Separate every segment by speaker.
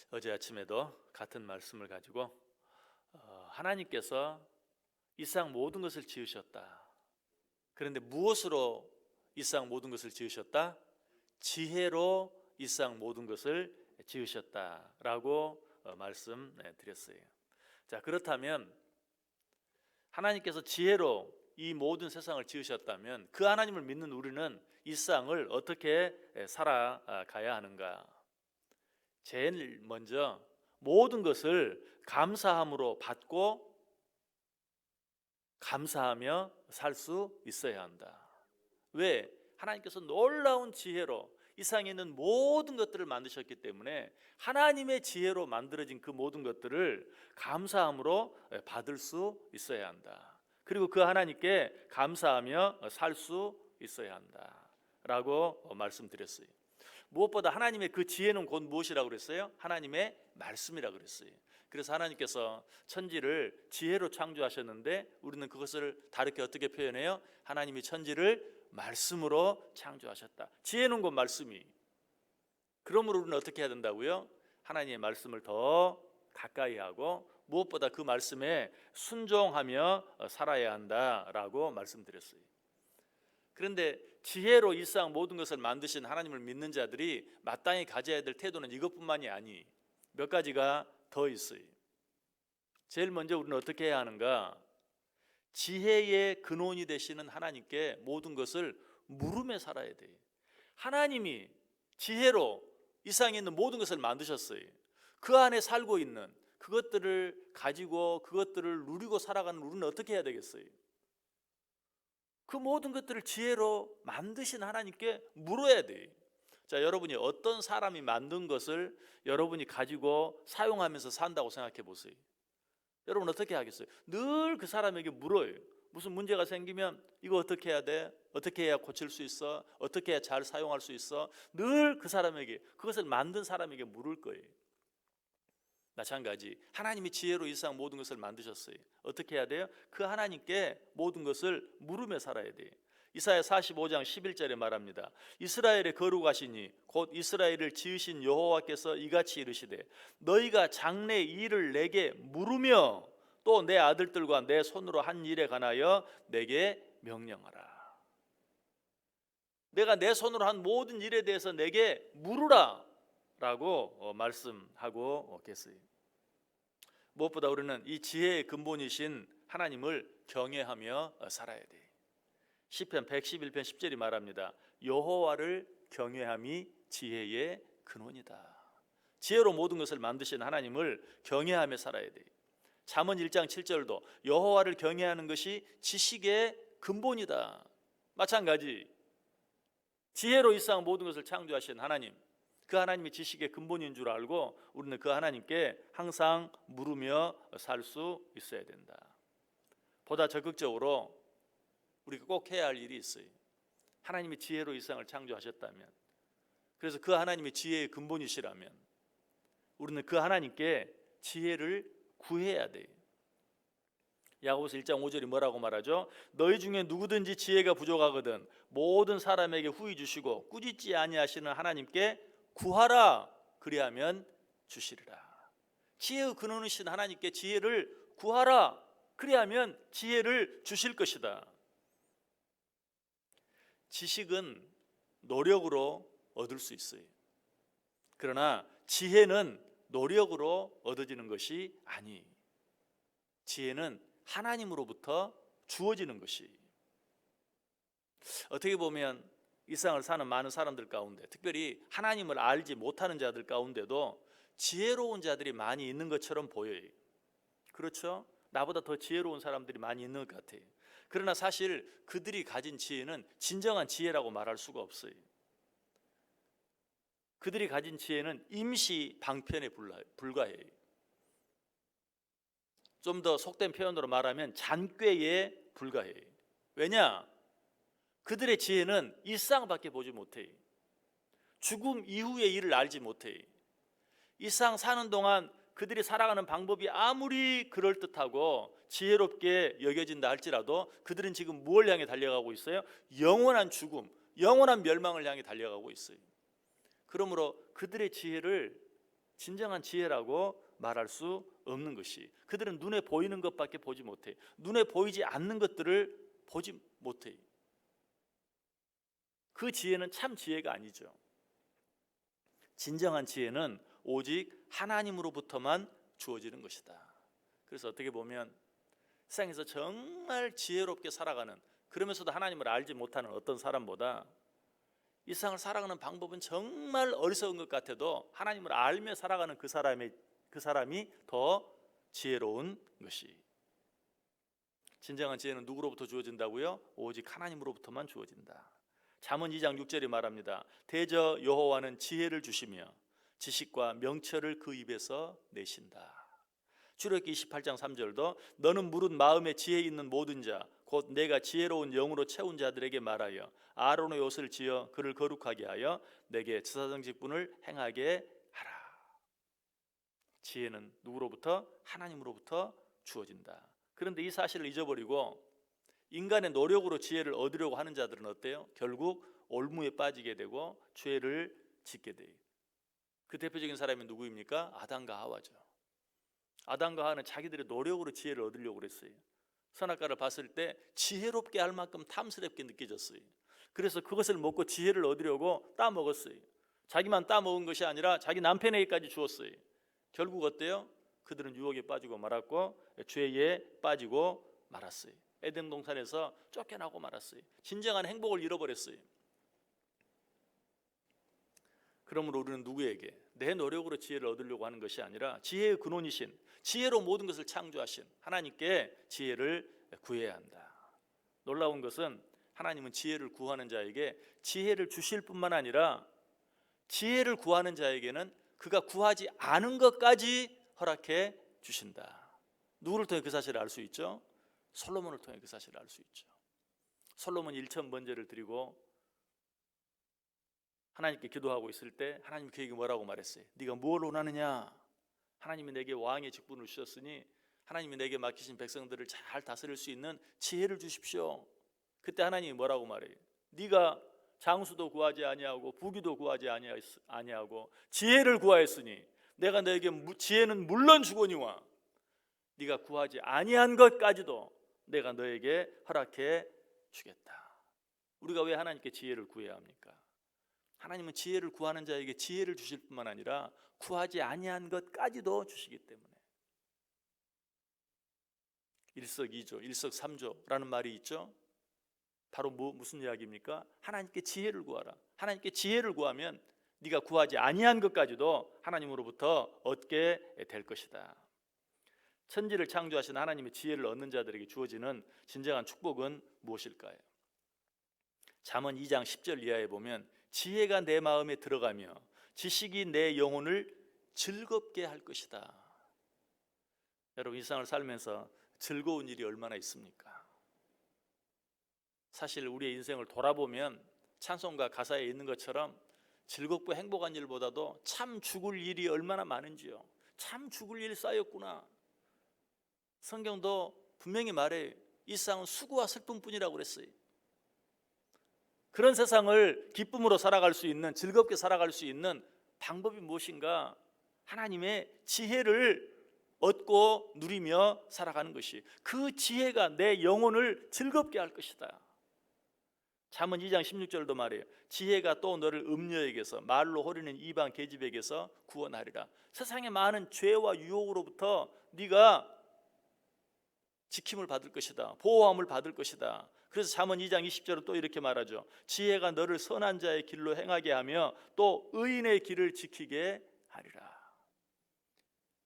Speaker 1: 어제 아침에도 같은 말씀을 가지고 하나님께서 이 세상 모든 것을 지으셨다. 그런데 무엇으로 이 세상 모든 것을 지으셨다? 지혜로 이 세상 모든 것을 지으셨다라고 말씀드렸어요. 자, 그렇다면 하나님께서 지혜로 이 모든 세상을 지으셨다면 그 하나님을 믿는 우리는 이 세상을 어떻게 살아가야 하는가? 제일 먼저 모든 것을 감사함으로 받고 감사하며 살 수 있어야 한다. 왜? 하나님께서 놀라운 지혜로 이 세상에 있는 모든 것들을 만드셨기 때문에 하나님의 지혜로 만들어진 그 모든 것들을 감사함으로 받을 수 있어야 한다. 그리고 그 하나님께 감사하며 살 수 있어야 한다 라고 말씀드렸어요. 무엇보다 하나님의 그 지혜는 곧 무엇이라고 그랬어요? 하나님의 말씀이라고 그랬어요. 그래서 하나님께서 천지를 지혜로 창조하셨는데 우리는 그것을 다르게 어떻게 표현해요? 하나님이 천지를 말씀으로 창조하셨다. 지혜는 곧 말씀이. 그러므로 우리는 어떻게 해야 된다고요? 하나님의 말씀을 더 가까이 하고 무엇보다 그 말씀에 순종하며 살아야 한다라고 말씀드렸어요. 그런데 지혜로 이 세상 모든 것을 만드신 하나님을 믿는 자들이 마땅히 가져야 될 태도는 이것뿐만이 아니 몇 가지가 더 있어요. 제일 먼저 우리는 어떻게 해야 하는가? 지혜의 근원이 되시는 하나님께 모든 것을 물으며 살아야 돼요. 하나님이 지혜로 이 세상에 있는 모든 것을 만드셨어요. 그 안에 살고 있는 그것들을 가지고 그것들을 누리고 살아가는 우리는 어떻게 해야 되겠어요? 그 모든 것들을 지혜로 만드신 하나님께 물어야 돼요. 자, 여러분이 어떤 사람이 만든 것을 여러분이 가지고 사용하면서 산다고 생각해 보세요. 여러분 어떻게 하겠어요? 늘 그 사람에게 물어요. 무슨 문제가 생기면 이거 어떻게 해야 돼? 어떻게 해야 고칠 수 있어? 어떻게 해야 잘 사용할 수 있어? 늘 그 사람에게, 그것을 만든 사람에게 물을 거예요. 마찬가지 하나님이 지혜로 이 세상 모든 것을 만드셨어요. 어떻게 해야 돼요? 그 하나님께 모든 것을 물으며 살아야 돼요. 이사야 45장 11절에 말합니다. 이스라엘의 거룩하시니 곧 이스라엘을 지으신 여호와께서 이같이 이르시되 너희가 장래 일을 내게 물으며 또 내 아들들과 내 손으로 한 일에 관하여 내게 명령하라. 내가 내 손으로 한 모든 일에 대해서 내게 물으라 라고 말씀하고 계세요. 무엇보다 우리는 이 지혜의 근본이신 하나님을 경외하며 살아야 돼요. 시편 111편 10절이 말합니다. 여호와를 경외함이 지혜의 근원이다. 지혜로 모든 것을 만드신 하나님을 경외하며 살아야 돼요. 잠언 1장 7절도 여호와를 경외하는 것이 지식의 근본이다. 마찬가지 지혜로 이 세상 모든 것을 창조하신 하나님, 그 하나님이 지식의 근본인 줄 알고 우리는 그 하나님께 항상 물으며 살 수 있어야 된다. 보다 적극적으로 우리가 꼭 해야 할 일이 있어요. 하나님이 지혜로 이 세상을 창조하셨다면, 그래서 그 하나님이 지혜의 근본이시라면 우리는 그 하나님께 지혜를 구해야 돼요. 야고보서 1장 5절이 뭐라고 말하죠? 너희 중에 누구든지 지혜가 부족하거든 모든 사람에게 후히 주시고 꾸짖지 아니하시는 하나님께 구하라. 그리하면 주시리라. 지혜의 근원이신 하나님께 지혜를 구하라. 그리하면 지혜를 주실 것이다. 지식은 노력으로 얻을 수 있어요. 그러나 지혜는 노력으로 얻어지는 것이 아니에요. 지혜는 하나님으로부터 주어지는 것이. 어떻게 보면 이 세상을 사는 많은 사람들 가운데 특별히 하나님을 알지 못하는 자들 가운데도 지혜로운 자들이 많이 있는 것처럼 보여요. 그렇죠? 나보다 더 지혜로운 사람들이 많이 있는 것 같아요. 그러나 사실 그들이 가진 지혜는 진정한 지혜라고 말할 수가 없어요. 그들이 가진 지혜는 임시 방편에 불과해요. 좀 더 속된 표현으로 말하면 잔꾀에 불과해요. 왜냐? 그들의 지혜는 이 세상밖에 보지 못해요. 죽음 이후의 일을 알지 못해요. 이 세상 사는 동안 그들이 살아가는 방법이 아무리 그럴듯하고 지혜롭게 여겨진다 할지라도 그들은 지금 무엇을 향해 달려가고 있어요? 영원한 죽음, 영원한 멸망을 향해 달려가고 있어요. 그러므로 그들의 지혜를 진정한 지혜라고 말할 수 없는 것이, 그들은 눈에 보이는 것밖에 보지 못해. 눈에 보이지 않는 것들을 보지 못해. 그 지혜는 참 지혜가 아니죠. 진정한 지혜는 오직 하나님으로부터만 주어지는 것이다. 그래서 어떻게 보면 세상에서 정말 지혜롭게 살아가는, 그러면서도 하나님을 알지 못하는 어떤 사람보다 이 세상을 살아가는 방법은 정말 어리석은 것 같아도 하나님을 알며 살아가는 그 사람이 더 지혜로운 것이. 진정한 지혜는 누구로부터 주어진다고요? 오직 하나님으로부터만 주어진다. 잠언 2장 6절이 말합니다. 대저 여호와는 지혜를 주시며 지식과 명철을 그 입에서 내신다. 출애굽기 28장 3절도 너는 무릇 마음에 지혜 있는 모든 자 곧 내가 지혜로운 영으로 채운 자들에게 말하여 아론의 옷을 지어 그를 거룩하게 하여 내게 제사장 직분을 행하게 하라. 지혜는 누구로부터? 하나님으로부터 주어진다. 그런데 이 사실을 잊어버리고 인간의 노력으로 지혜를 얻으려고 하는 자들은 어때요? 결국 올무에 빠지게 되고 죄를 짓게 돼요. 그 대표적인 사람이 누구입니까? 아담과 하와죠. 아담과 하와는 자기들의 노력으로 지혜를 얻으려고 그랬어요. 선악과를 봤을 때 지혜롭게 할 만큼 탐스럽게 느껴졌어요. 그래서 그것을 먹고 지혜를 얻으려고 따먹었어요. 자기만 따먹은 것이 아니라 자기 남편에게까지 주었어요. 결국 어때요? 그들은 유혹에 빠지고 말았고 죄에 빠지고 말았어요. 에덴 동산에서 쫓겨나고 말았어요. 진정한 행복을 잃어버렸어요. 그러므로 우리는 누구에게? 내 노력으로 지혜를 얻으려고 하는 것이 아니라 지혜의 근원이신, 지혜로 모든 것을 창조하신 하나님께 지혜를 구해야 한다. 놀라운 것은 하나님은 지혜를 구하는 자에게 지혜를 주실 뿐만 아니라 지혜를 구하는 자에게는 그가 구하지 않은 것까지 허락해 주신다. 누구를 통해 그 사실을 알 수 있죠? 솔로몬을 통해 그 사실을 알 수 있죠. 솔로몬이 1,000번제를 드리고 하나님께 기도하고 있을 때 하나님이 그에게 뭐라고 말했어요? 네가 뭘 원하느냐? 하나님이 내게 왕의 직분을 주셨으니 하나님이 내게 맡기신 백성들을 잘 다스릴 수 있는 지혜를 주십시오. 그때 하나님이 뭐라고 말해요? 네가 장수도 구하지 아니하고 부귀도 구하지 아니하고 지혜를 구하였으니 내가 너에게 지혜는 물론 주거니와 네가 구하지 아니한 것까지도 내가 너에게 허락해 주겠다. 우리가 왜 하나님께 지혜를 구해야 합니까? 하나님은 지혜를 구하는 자에게 지혜를 주실 뿐만 아니라 구하지 아니한 것까지도 주시기 때문에. 일석이조, 일석삼조라는 말이 있죠. 바로 무슨 이야기입니까? 하나님께 지혜를 구하라. 하나님께 지혜를 구하면 네가 구하지 아니한 것까지도 하나님으로부터 얻게 될 것이다. 천지를 창조하신 하나님의 지혜를 얻는 자들에게 주어지는 진정한 축복은 무엇일까요? 잠언 2장 10절 이하에 보면 지혜가 내 마음에 들어가며 지식이 내 영혼을 즐겁게 할 것이다. 여러분, 이 세상을 살면서 즐거운 일이 얼마나 있습니까? 사실 우리의 인생을 돌아보면 찬송가 가사에 있는 것처럼 즐겁고 행복한 일보다도 참 죽을 일이 얼마나 많은지요. 참 죽을 일 쌓였구나. 성경도 분명히 말해요. 이 세상은 수고와 슬픔뿐이라고 그랬어요. 그런 세상을 기쁨으로 살아갈 수 있는, 즐겁게 살아갈 수 있는 방법이 무엇인가? 하나님의 지혜를 얻고 누리며 살아가는 것이, 그 지혜가 내 영혼을 즐겁게 할 것이다. 잠언 2장 16절도 말해요. 지혜가 또 너를 음녀에게서, 말로 호리는 이방 계집에게서 구원하리라. 세상의 많은 죄와 유혹으로부터 네가 지킴을 받을 것이다. 보호함을 받을 것이다. 그래서 잠언 2장 20절은 또 이렇게 말하죠. 지혜가 너를 선한 자의 길로 행하게 하며 또 의인의 길을 지키게 하리라.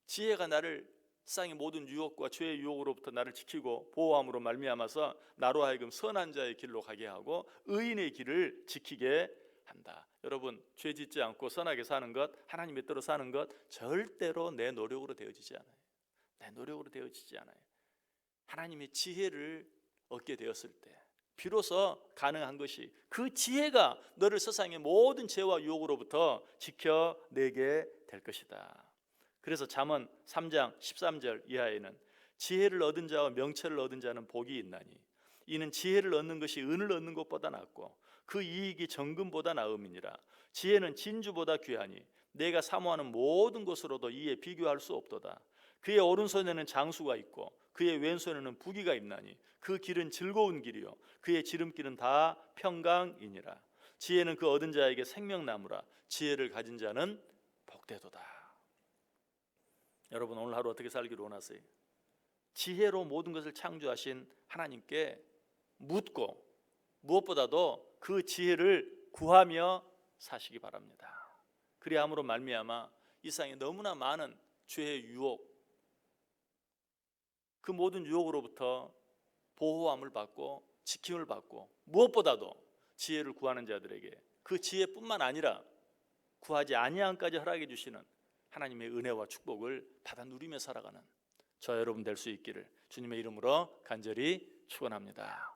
Speaker 1: 지혜가 나를 세상의 모든 유혹과 죄의 유혹으로부터 나를 지키고 보호함으로 말미암아서 나로 하여금 선한 자의 길로 가게 하고 의인의 길을 지키게 한다. 여러분, 죄 짓지 않고 선하게 사는 것, 하나님의 뜻대로 사는 것 절대로 내 노력으로 되어지지 않아요. 내 노력으로 되어지지 않아요. 하나님의 지혜를 얻게 되었을 때 비로소 가능한 것이, 그 지혜가 너를 세상의 모든 죄와 유혹으로부터 지켜내게 될 것이다. 그래서 잠언 3장 13절 이하에는 지혜를 얻은 자와 명철을 얻은 자는 복이 있나니 이는 지혜를 얻는 것이 은을 얻는 것보다 낫고 그 이익이 정금보다 나음이니라. 지혜는 진주보다 귀하니 내가 사모하는 모든 것으로도 이에 비교할 수 없도다. 그의 오른손에는 장수가 있고 그의 왼손에는 부귀가 있나니 그 길은 즐거운 길이요 그의 지름길은 다 평강이니라. 지혜는 그 얻은 자에게 생명나무라. 지혜를 가진 자는 복되도다. 여러분, 오늘 하루 어떻게 살기를 원하세요? 지혜로 모든 것을 창조하신 하나님께 묻고 무엇보다도 그 지혜를 구하며 사시기 바랍니다. 그래야 함으로 말미암아 이 세상에 너무나 많은 죄의 유혹, 그 모든 유혹으로부터 보호함을 받고 지킴을 받고, 무엇보다도 지혜를 구하는 자들에게 그 지혜뿐만 아니라 구하지 아니함까지 허락해 주시는 하나님의 은혜와 축복을 받아 누리며 살아가는 저 여러분 될 수 있기를 주님의 이름으로 간절히 축원합니다.